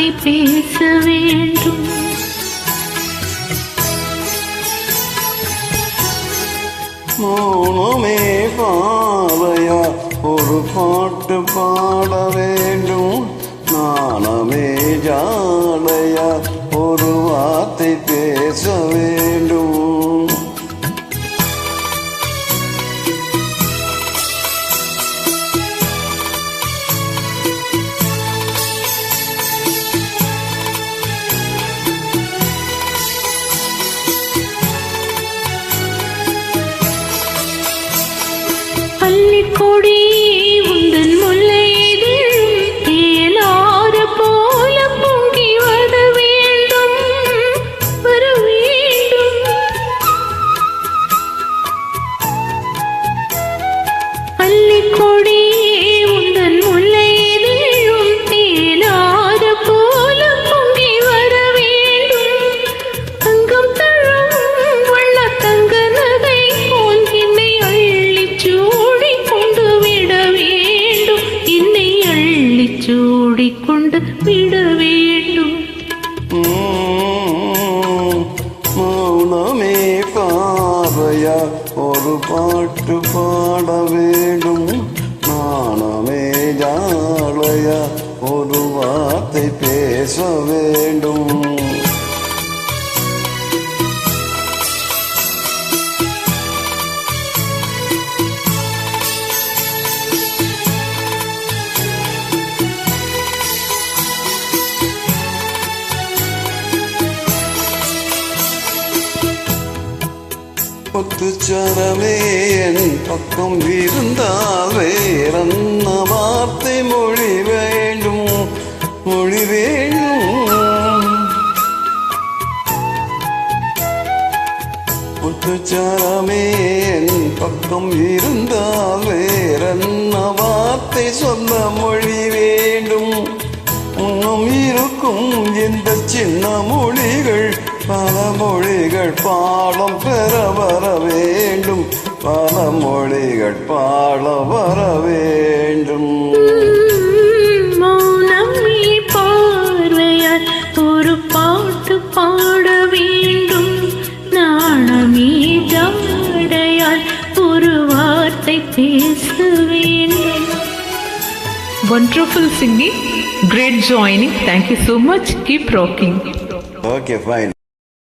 வார்த்தை பேச வேண்டும். மௌனமே பாவையா ஒரு பாட்டு பாட வேண்டும். நாணமே ஜாடையா ஒரு வார்த்தை பேச வேண்டும். பள்ளிக்கொடி உந்தன் முல்லையில் தேனாறு போல பொங்கி வர வேண்டும், வர வேண்டும். பள்ளிக்கொடி உந்தன் முல்லையில் தேனாறு போல பொங்கி வர வேண்டும். தங்கம் தழும் வண்ண தங்க நகை போல் என்னை அள்ளிச் சூடிக்கொண்டு விட வேண்டும். மௌனமே பாவையா ஒரு பாட்டு பாட வேண்டும். நாணமே ஜாடையா ஒரு வார்த்தை பேச வேண்டும். முத்துச்சரமே என் பக்கம் இருந்தால் வேறென்ன வார்த்தை மொழி வேண்டும், மொழி வேண்டும். முத்துச்சரமே என் பக்கம் இருந்தால் வேறென்ன வார்த்தை சொல்ல மொழி வேண்டும். இன்னும் இருக்கும் இந்த சின்ன மொழிகள் பல மொழிகள் பாடம் பெற வர வேண்டும், பல மொழிகள் பாட வர வேண்டும். மௌனமே பார்வையால் ஒரு பாட்டு பாட வேண்டும். நாணமே ஜாடையால் ஒரு வார்த்தை பேச வேண்டும். Wonderful singing, great joining. Thank you so much. Keep rocking. Okay, fine.